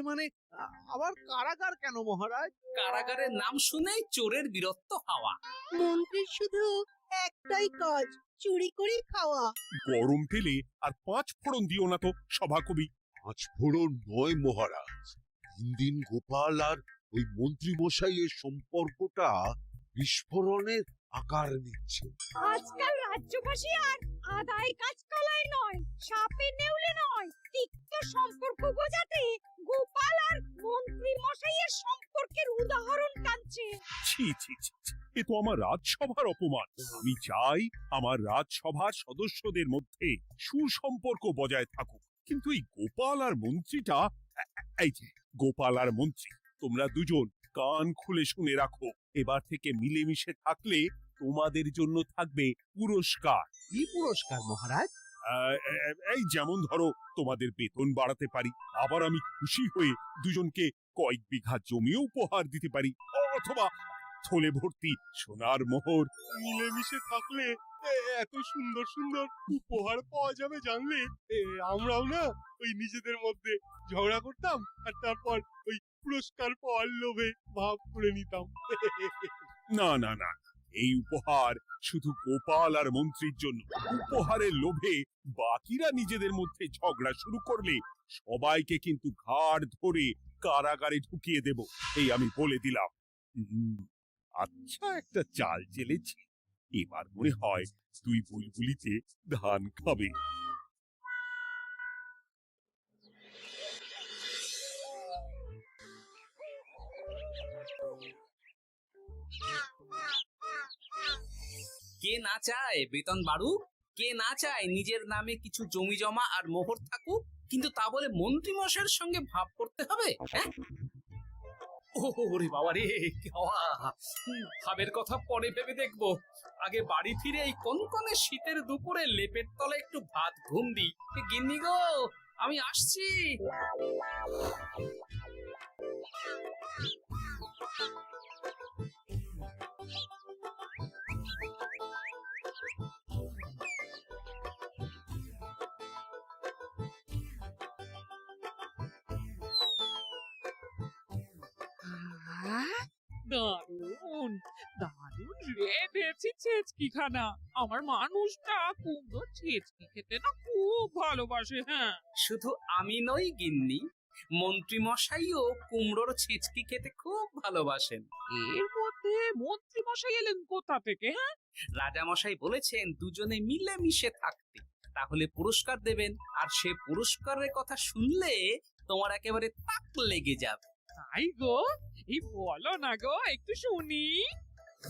মানে আবার কারাগার কেন মহারাজ? কারাগারের নাম শুনেই চোরের বীরত্ব হাওয়া। মন্ত্রীর শুধু একটাই কাজ, চুরি করে খাওয়া। গরম তেলে আর 5 ফোড়ন দিও না তো সভাকবি। 5 ফোড়ন নয় মহারাজ, দিন গোপাল আর ওই মন্ত্রী মশাইয়ের সম্পর্কটা বিস্ফোরণের আকার নিচ্ছে। আজকাল রাজ্যবাসী আর আদায় কাজকলায় নয়, সাপে নেউলে নয়, তিক্ত সম্পর্ক বোঝাতে গোপাল আর মন্ত্রী মশাইয়ের সম্পর্কের উদাহরণ টানছে। ছি ছি ছি ছি, এ তো আমার রাজসভার অপমান। আমি চাই আমার রাজসভার সদস্যদের মধ্যে সুসম্পর্ক বজায় থাকুক, কিন্তু এই গোপাল আর মন্ত্রীটা, এই যে গোপাল আর মন্ত্রী, তোমরা দুজন কান খুলে শুনে রাখো। এবার থেকে মিলেমিশে থাকলে তোমাদের জন্য থাকবে পুরস্কার। কি পুরস্কার মহারাজ? এই যেমন ধরো, তোমাদের বেতন বাড়াতে পারি, আবার আমি খুশি হয়ে দুজনকে কয়েক বিঘা জমিও উপহার দিতে পারি, অথবা থলে ভর্তি সোনার মোহর। মিলেমিশে থাকলে এত সুন্দর সুন্দর উপহার পাওয়া যাবে জানলে আমরাও না ওই নিজেদের মধ্যে ঝগড়া করতাম আর তারপর ওই পুরস্কার পাওয়ার লোভে ভাব করে নিতাম। না না না, এই উপহার শুধু গোপাল আর মন্ত্রীর জন্য। উপহারের লোভে বাকিরা নিজেদের মধ্যে ঝগড়া শুরু করলে সবাইকে কিন্তু ঘাড় ধরে কারাগারে ঢুকিয়ে দেব, এই আমি বলে দিলাম। আচ্ছা, একটা চাল চেলেছি, এবার মনে হয় তুই বুলবুলিতে ধান খাবে। কে না চায় বেতন বাড়ুক, কে না চায় নিজের নামে কিছু জমি জমা আর মোহর থাকুক, কিন্তু তা বলে মন্ত্রী মশাইয়ের সঙ্গে ভাব করতে হবে? হ্যাঁ, ওরে বাবা রে, কি হওয়া! ভাবের কথা পরে ভেবে দেখবো, আগে বাড়ি ফিরে এই কনকনে শীতের দুপুরে লেপের তলে একটু ভাত ঘুম দি। গিন্নি গো, আমি আসছি। দারুণ দারুণ রেঁধেছি ছেচকিখানা। আমার মানুষটা কুমড়ো ছেচকি খেতে না খুব ভালোবাসে। হ্যাঁ, শুধু আমি নই গিন্নি, মন্ত্রী মশাইও কুমড়োর ছেঁচকি খেতে খুব ভালোবাসেন। এর মধ্যে মন্ত্রী মশাই এলেন কোথা থেকে? হ্যাঁ, রাজা মশাই বলেছেন দুজনে মিলে মিশে থাকতে, তাহলে পুরস্কার দেবেন, আর সে পুরস্কারের কথা শুনলে তোমার একেবারে তাক লেগে যাবে। তাই গো, এই বলো না গো, একটু শুনি।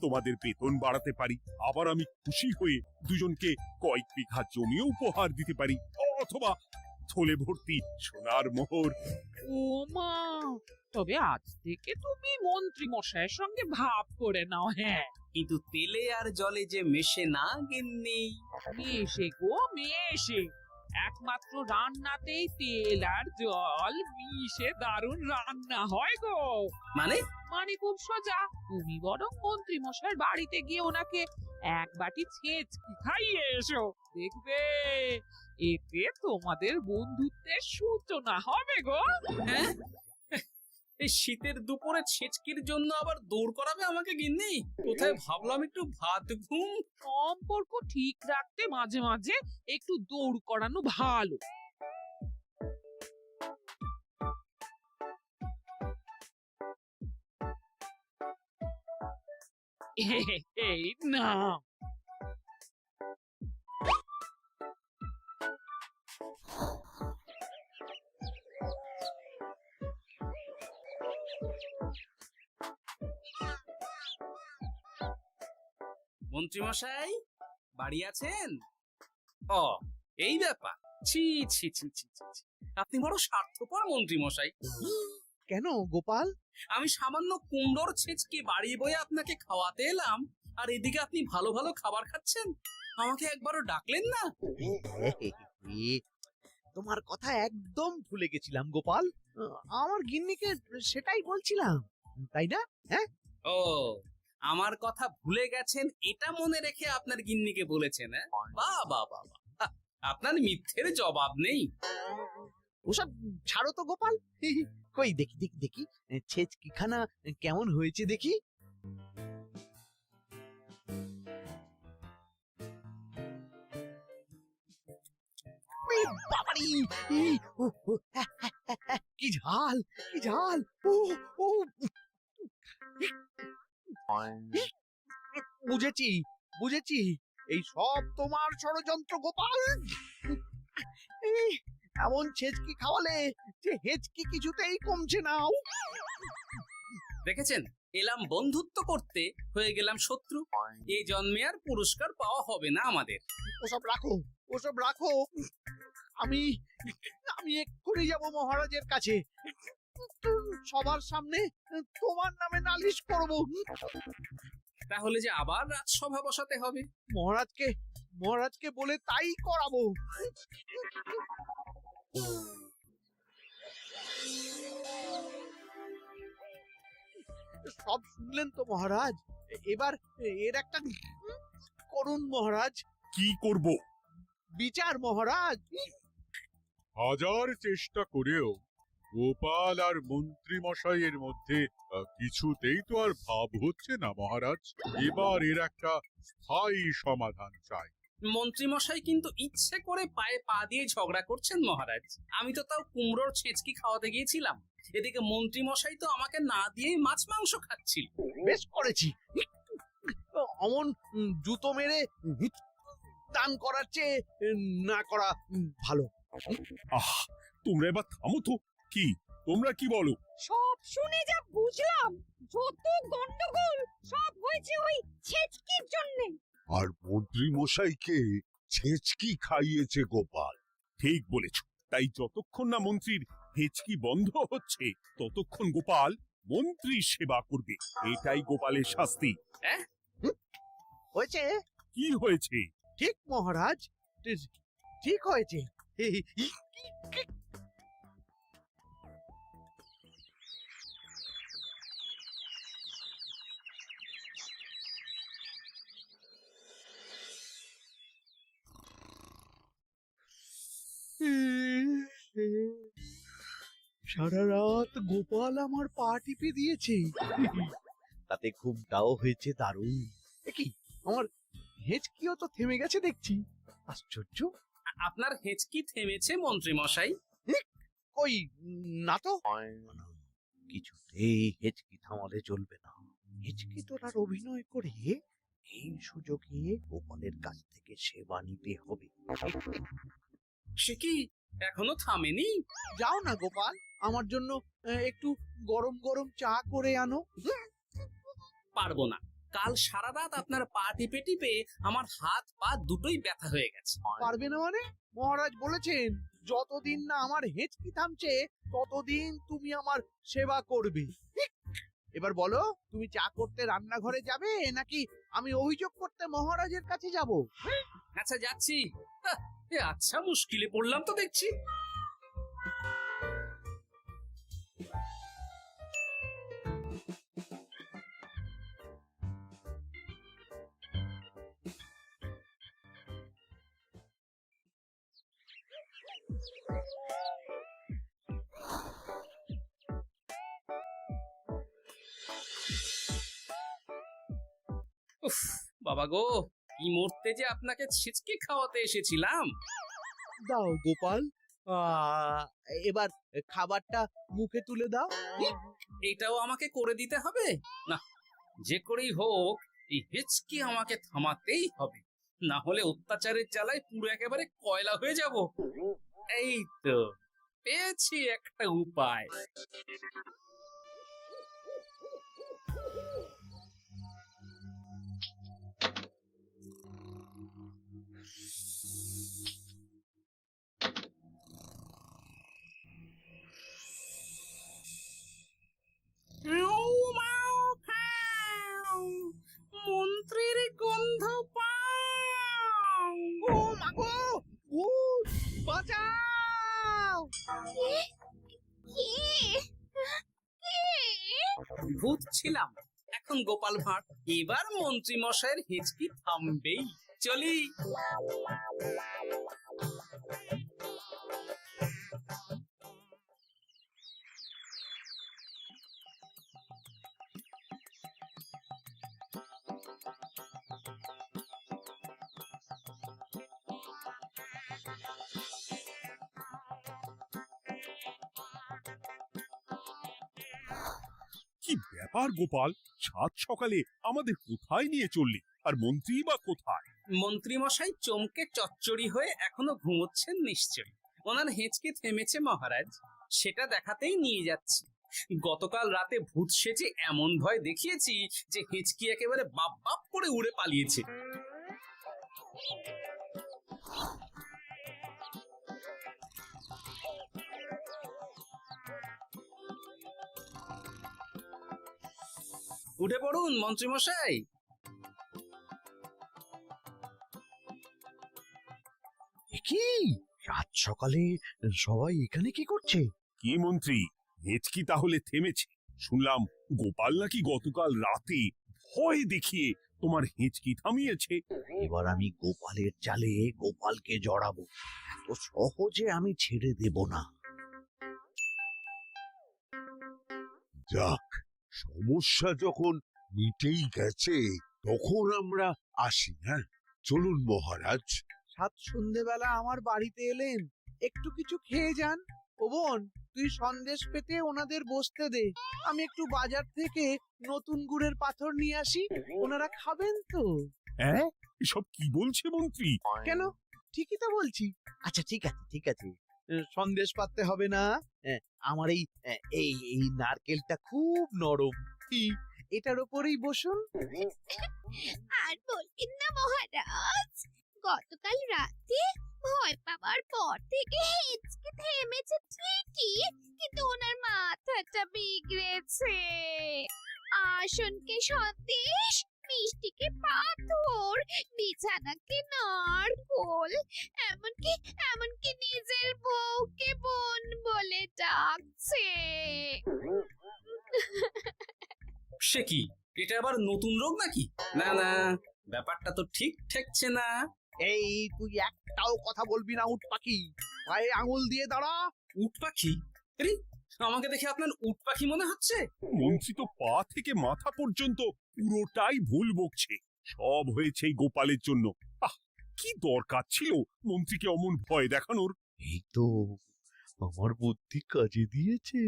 তোমাদের বেতন বাড়াতে পারি, আবার আমি খুশি হয়ে দুজনকে কয়েক বিঘা জমিও উপহার দিতে পারি, অথবা থলে ভর্তি সোনার মোহর। ও মা, তবে আজ থেকে তুমি মন্ত্রী মশাইয়ের সঙ্গে ভাব করে নাও। হ্যাঁ, কিন্তু তেলে আর জলে যে মেশে না গিন্নি। মেশে গো মেশে, একমাত্র রান্নাতেই তেল আর জল মিশে দারুণ রান্না হয় গো। মানে মানে খুব সোজা, তুমি বরং মন্ত্রী মশাইয়ের বাড়িতে গিয়ে ওনাকে এক বাটি ছেচকি খাইয়ে এসো, দেখবে এতে তোমাদের বন্ধুত্বের সূচনা হবে গো। হ্যাঁ, এই শীতের দুপুরে ছেচকির জন্য আবার দৌড় করাবে আমাকে গিন্নি? কোথায় ভাবলাম একটু ভাত ঘুম। সম্পর্ক ঠিক রাখতে মাঝে মাঝে একটু দৌড় করানো ভালো। এই না, মন্ত্রী মশাই বাড়ি আছেন? ও, এই ব্যাপার। ছি ছি ছি ছি ছি ছি। আপনি বড় স্বার্থপর মন্ত্রী মশাই। কেন গোপাল? আমি সামান্য কুমড়োর ছেচকি বাড়ি বয়ে আপনাকে খাওয়াতে এলাম, আর এদিকে আপনি ভালো ভালো খাবার খাচ্ছেন, আমাকে একবারও ডাকলেন না। তোমার কথা একদম ভুলে গেছিলাম গোপাল। আমার গিন্নিকে সেটাই বলছিলাম, তাই না? হ্যাঁ, ও, আমার কথা ভুলে গেছেন এটা মনে রেখে আপনার গিন্নিকে বলেছেন? বাহ বাহ বাহ, আপনার মিথ্যের জবাব নেই। ওসব ছাড়ো তো গোপাল। কই দেখি দেখি দেখি ছেচকিখানা কেমন হয়েছে দেখি। এ বাবারে! ও, ও, কি ঝাল, কি ঝাল! ও ও বুঝেছি, বুঝেছি, এই সব তোমার ষড়যন্ত্র গোপাল। এই, এমন ছেচকি খাওয়ালে যে হেঁচকি কিছুতেই কমছে না। দেখেছেন, এলাম বন্ধুত্ব করতে, হয়ে গেলাম শত্রু। এই জন্মে আর পুরস্কার পাওয়া হবে না আমাদের। ওসব রাখো, ওসব রাখো। আমি আমি এক্ষুনি যাব মহারাজের কাছে, সবার সামনে তোমার নামে নালিশ করব। তাহলে যে আবার রাজসভা বসাতে হবে। মহারাজকে মহারাজকে বলে তাই করাবো। সব শুনলেন তো মহারাজ, এবার এর একটা করুন মহারাজ, কি করব? বিচার মহারাজ। হাজার চেষ্টা করেও গোপাল আর মন্ত্রী মশাইয়ের মধ্যে কিছুতেই তো আর ভাব হচ্ছে না মহারাজ। এবার এর একটা স্থায়ী সমাধান চাই। মন্ত্রী মশাই কিন্তু ইচ্ছে করে পায়ে পা দিয়ে ঝগড়া করছেন মহারাজ। আমি তো তাও কুমড়োর ছেঁচকি খাওয়াতে গিয়েছিলাম, এদিকে মন্ত্রী মশাই তো আমাকে না দিয়েই মাছ মাংস খাচ্ছিল। বেশ করেছি, অমন জুতো মেরে দান করার চেয়ে না করা ভালো। আহ, তোমরা এবার থামো তো। কি তোমরা কি বলো? সব শুনে যা বুঝলাম, যত গন্ডগোল সব হয়েছে ওই ছেচকির জন্য। আর মন্ত্রী মশাইকে ছেচকি খাইয়েছে গোপাল। ঠিক বলেছ। তাই যতক্ষণ না মন্ত্রীর হেঁচকি বন্ধ হচ্ছে ততক্ষণ গোপাল মন্ত্রীর সেবা করবে। এটাই গোপালের শাস্তি। হয়েছে? কি হয়েছে? ঠিক মহারাজ, ঠিক হয়েছে। সারা রাত গোপাল আমার পা টিপে দিয়েছে, তাতে ঘুমটাও হয়েছে দারুণ। কি আমার হেঁচকিও তো থেমে গেছে দেখছি, আশ্চর্য। আপনার হেঁচকি থেমেছে মন্ত্রী মশাই? কই না তো। কিছুতেই হেঁচকি থামালে চলবে না, হেঁচকি তোলার অভিনয় করে এই সুযোগে গোপালের কাছ থেকে সেবা নিতে হবে। সে কি এখনো থামেনি? যাও না গোপাল, আমার জন্য একটু গরম গরম চা করে আনো। পারবো না, কাল সারা রাত আপনার পা টিপে টিপে আমার হাত পা দুটোই ব্যথা হয়ে গেছে। পারবে না মানে? মহারাজ বলেছেন যতদিন না আমার হেঁচকি থামছে ততদিন তুমি আমার সেবা করবে। এবার বলো, তুমি চা করতে রান্নাঘরে যাবে নাকি আমি অভিযোগ করতে মহারাজের কাছে যাব? আচ্ছা যাচ্ছি। আচ্ছা, মুশকিলে পড়লাম তো দেখছি। উফ, বাবা গো, কি মরতে যে আপনাকে ছিচকি খাওয়াতে এসেছিলাম। দাও গোপাল, এবার খাবারটা মুখে তুলে দাও। এটাও আমাকে করে দিতে হবে? না, যে করেই হোক এই হিচকি আমাকে থামাতেই হবে, না হলে অত্যাচারের জ্বালায় পুরো একেবারে কয়লা হয়ে যাব। এই তো পেয়েছি একটা উপায়। মন্ত্রীর গন্ধ পাও। ও মাগো, ভূত, বাঁচাও! ভূত ছিলাম, এখন গোপাল ভাঁড়। এবার মন্ত্রী মশাইয়ের হিচকি থামবেই। চলি। কি ব্যাপার গোপাল, সাত সকালে আমাদের কোথায় নিয়ে চললি? আর মন্ত্রী বা কোথায়? মন্ত্রী মশাই চমকে চচ্চড়ি হয়ে এখনো ঘুমোচ্ছেন নিশ্চয়। ওনার হেঁচকে থেমেছে মহারাজ, সেটা দেখাতেই নিয়ে যাচ্ছি। গতকাল রাতে ভূত সেজে এমন ভয় দেখিয়েছি যে হেঁচকি একেবারে বাপ বাপ করে উড়ে পালিয়েছে। উঠে পড়ুন মন্ত্রী মশাই। কি রাত সকালে সবাই এখানে কি করছে? কি মন্ত্রী, হেঁচকি তাহলে থেমেছে? শুনলাম গোপাল নাকি গতকাল রাতে ভয় দেখিয়ে তোমার হেঁচকি থামিয়েছে। এবার আমি গোপালের চালে গোপালকে জড়াবো, এত সহজে আমি ছেড়ে দেব না। যাক, সমস্যা যখন মিটেই গেছে তখন আমরা আসি। হ্যাঁ, চলুন মহারাজ। সাত সন্ধেবেলা আমার বাড়িতে এলেন, একটু কিছু খেয়ে যান। ও বোন, তুই সন্দেশ পেতে ওনাদের বসতে দে, আমি একটু বাজার থেকে নতুন গুড়ের পাথর নিয়ে আসি, ওনারা খাবেন তো। হ্যাঁ, এসব কি বলছে মন্ত্রী? কেন, ঠিকই তো বলছি। আচ্ছা ঠিক আছে ঠিক আছে, সন্দেশ পাততে হবে না। আমার এই এই এই নারকেলটা খুব নরম, কি এটার উপরেই বসুন। আর বলবেন না মহারাজ, গতকাল রাতে ভয় পাওয়ার পর থেকে হেঁচকে থেমেছে ঠিকই, কিন্তু ওনার মাথাটা বিগড়েছে। আসনকে সন্দেশ, মিষ্টিকে পাথর, বিছানাকে নারকোল, এমনকি এমনকি নিজের বউকে বোন বলে ডাকছে। সে কি, এটা আবার নতুন রোগ নাকি? না না, ব্যাপারটা তো ঠিক ঠেকছে না। এই তুই একটাও কথা বলবি না উট পাখি, পায়ে আঙুল দিয়ে দাঁড়া। উট পাখি? আরে, আমাকে দেখে আপনার উট পাখি মনে হচ্ছে? মন্ত্রী তো পা থেকে মাথা পর্যন্ত পুরোটাই ভুল বকছে। সব হয়েছে এই গোপালের জন্য। আহ, কি দরকার ছিল মন্ত্রীকে অমন ভয় দেখানোর? এই তো আমার বুদ্ধি কাজে দিয়েছে।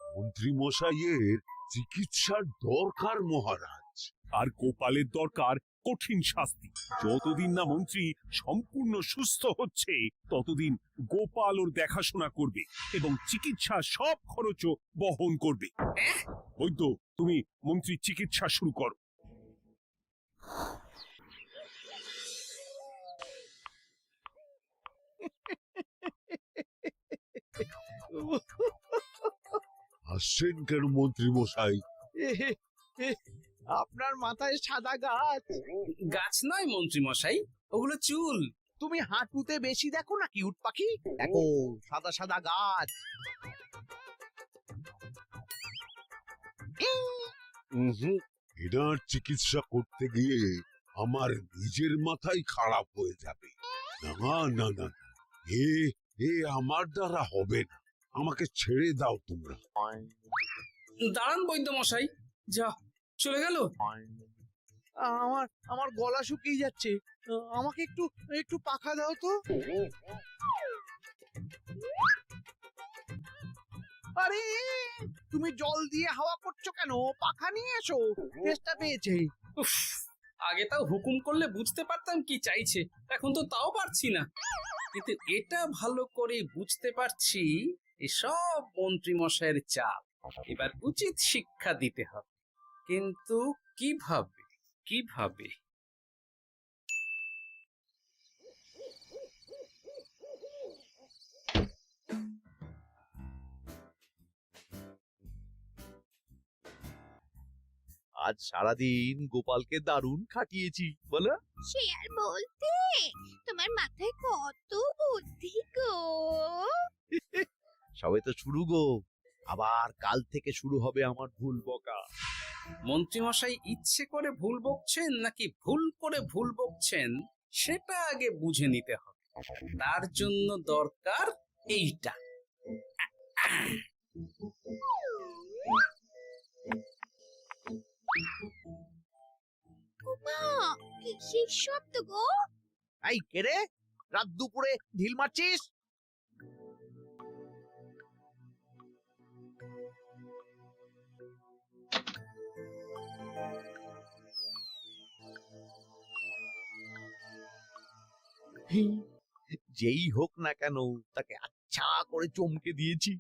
মন্ত্রী মশাইয়ের চিকিৎসার দরকার মহারাজ। আর গোপালের দরকার কঠিন শাস্তি। যতদিন না মন্ত্রী সম্পূর্ণ সুস্থ হচ্ছে ততদিন গোপাল ওর দেখাশোনা করবে এবং চিকিৎসার সব খরচও বহন করবে। বৈদ্য, তুমি মন্ত্রীর চিকিৎসা শুরু করো। হাসছেন কেন মন্ত্রী মশাই? আপনার মাথায় সাদা গাছ। গাছ নয় মন্ত্রী মশাই, ওগুলো চুল। তুমি হাঁটুতে বেশি দেখো নাকি উট পাখি? দেখো সাদা সাদা গাছ। এনার চিকিৎসা করতে গিয়ে আমার নিজের মাথাই খারাপ হয়ে যাবে। না না না, এ এ আমার দ্বারা হবে না। আমাকে ছেড়ে দাও তোমরা। দাঁড়ান বৈদ্য মশাই, যা চলে গেল। আমার আমার গলা শুকিয়ে যাচ্ছে, আমাকে একটু একটু পাখা দাও তো। আরে তুমি জল দিয়ে হাওয়া করছো কেন? পাখা নিয়ে এসো, তেষ্টা পেয়েছে। উফ, আগে তাও হুকুম করলে বুঝতে পারতাম কি চাইছে, এখন তো তাও পারছি না। কিন্তু এটা ভালো করে বুঝতে পারছি এসব মন্ত্রী মশাইয়ের চাল। এবার উচিত শিক্ষা দিতে হবে, কিন্তু কিভাবে কিভাবে? আজ সারাদিন গোপালকে দারুণ খাটিয়েছি বলো। সে আর বলতে, তোমার মাথায় কত বুদ্ধি গো। সবে তো শুরু গো, আবার কাল থেকে শুরু হবে আমার ভুল বকা। মন্ত্রী মশাই ইচ্ছে করে ভুল বকছেন নাকি ভুল করে ভুল বকছেন সেটা আগে বুঝে নিতে হবে। তার জন্য দরকার এইটা। মা, কি কিসের শব্দ গো? এই কে রে? রাত দুপুরে ঢিল মারছিস? যেই হোক না কেন তাকে আচ্ছা করে চমকে দিয়েছি।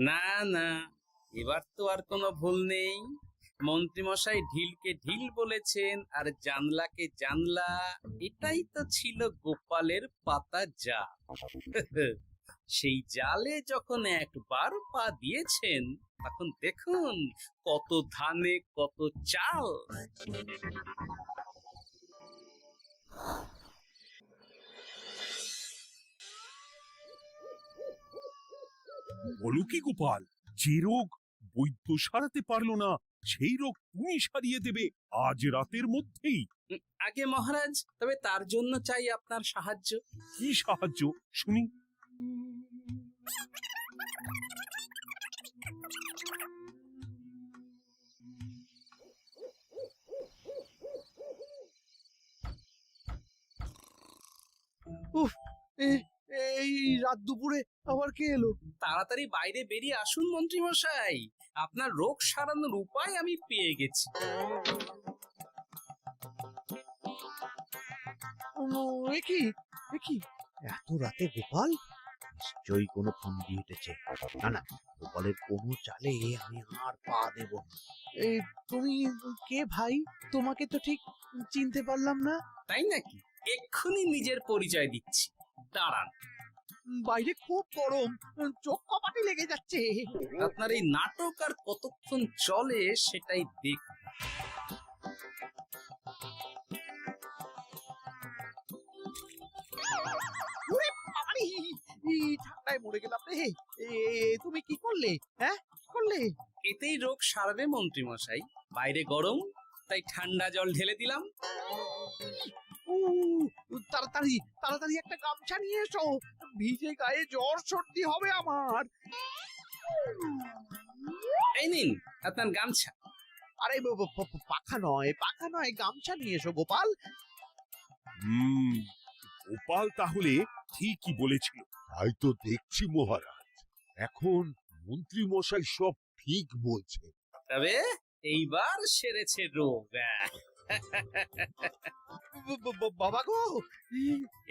না না, এবার তো আর কোনো ভুল নেই। মন্ত্রীমশাই ঢিলকে ঢিল বলেছেন আর জানলাকে জানলা, এটাই তো ছিল গোপালের পাতা জাল। সেই জালে যখন একবার পা দিয়েছেন তখন দেখুন কত ধানে কত চাল। বলো কি গোপাল, যে রোগ বৈদ্য সারাতে পারলো না সেই রোগ তুমি সারিয়ে দেবে আজ রাতের মধ্যেই? আগে মহারাজ, তবে তার জন্য চাই আপনার সাহায্য। কি সাহায্য শুনি? এই রাত দুপুরে আবার কে এলো? তাড়াতাড়ি বাইরে বেরিয়ে আসুন মন্ত্রীমশাই, আপনার রোগ সারানোর উপায় আমি পেয়ে গেছি। এ কি এত রাতে গোপাল? নিশ্চয়ই কোনো ফন্দি উঠেছে। না না, গোপালের কোনো চালে আমি আর পা দেব না। তুমি কে ভাই? তোমাকে তো ঠিক চিনতে পারলাম না। তাই নাকি? এক্ষুনি নিজের পরিচয় দিচ্ছি, দাঁড়ান। বাইরে খুব গরম, চোখ কপাটি লেগে যাচ্ছে। আপনার এই নাটক আর কতক্ষণ চলে সেটাই দেখ। ওরে বাবারে, ঠান্ডায় মরে গেলাম রে। তুমি কি করলে? হ্যাঁ, কি করলে? এতেই রোগ সারবে মন্ত্রীমশাই। বাইরে গরম, তাই ঠান্ডা জল ঢেলে দিলাম। তাড়াতাড়ি তাড়াতাড়ি একটা গামছা নিয়ে এসো, ভিজে গায়ে জ্বর সর্দি হবে আমার। এই নিন আপনার গামছা। আরে পাখা নয়, পাখা নয়, গামছা নিয়ে এসো গোপাল। গোপাল তাহলে ঠিকই বলেছিল। তাই তো দেখছি মহারাজ, এখন মন্ত্রী মশাই সব ঠিক বলছে। তবে এইবার সেরেছে রোগ। বাবা গো,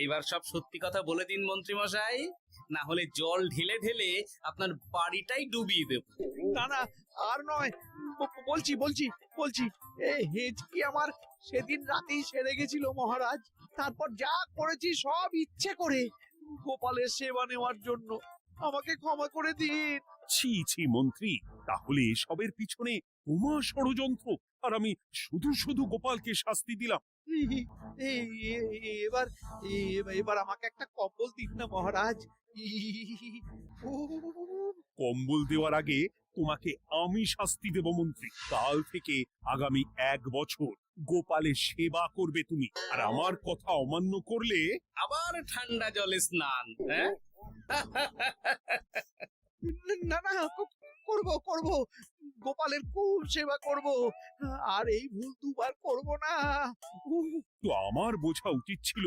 এবার সব সত্যি কথা বলে দিন মন্ত্রীমশাই, না হলে জল ঢেলে ঢেলে আপনার বাড়িটাই ডুবিয়ে দেব। না না, আর নয়, বলছি বলছি বলছি, হেঁচকি আমার সেদিন রাতেই সেরে গেছিল মহারাজ। তারপর যা করেছি সব ইচ্ছে করে, গোপালের সেবা নেওয়ার জন্য। আমাকে ক্ষমা করে দিন। ছি ছি মন্ত্রী, তাহলে এসবের পিছনে তোমার ষড়যন্ত্র, আর আমি শুধু শুধু গোপালকে শাস্তি দিলাম। এবার এবার আমাকে একটা কম্বল দিন না মহারাজ। কম্বল দেওয়ার আগে তোমাকে আমি শাস্তি দেব মন্ত্রী। কাল থেকে আগামী 1 বছর গোপালের সেবা করবে তুমি, আর আমার কথা অমান্য করলে আবার ঠান্ডা জলে স্নান। হ্যাঁ, না না, করব করব, গোপালের খুব সেবা করব, আর এই ভুল দুবার করব না। তো আমার বোঝা উচিত ছিল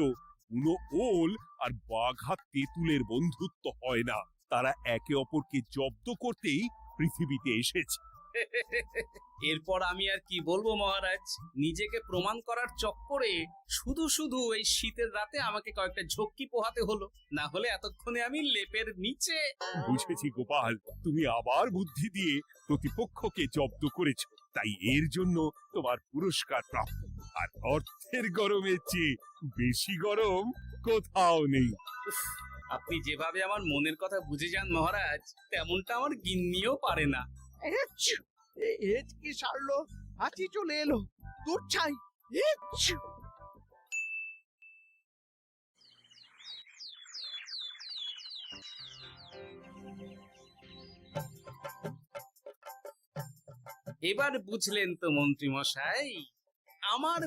কোনো ওল আর বাঘা তেঁতুলের বন্ধুত্ব হয় না, তারা একে অপরকে জব্দ করতেই পৃথিবীতে এসেছে। এরপর আমি আর কি বলবো মহারাজ, নিজেকে প্রমাণ করার চক্করে শুধু শুধু এই শীতের রাতে আমাকে কয়েকটা ঝক্কি পোহাতে হলো, না হলে এতক্ষণে আমি লেপের নিচে। বুঝেছি গোপাল, তুমি আবার বুদ্ধি দিয়ে প্রতিপক্ষকে জব্দ করেছো, তাই এর জন্য তোমার পুরস্কার প্রাপ্ত। আর অর্থের গরমের চেয়ে বেশি গরম কোথাও নেই। আপনি যেভাবে আমার মনের কথা বুঝে যান মহারাজ, তেমনটা আমার গিন্নিও পারে না। হেঁচকি সারলো, হাঁচি চলে এলো, দূর ছাই। এবার বুঝলেন তো মন্ত্রী মশাই, আমার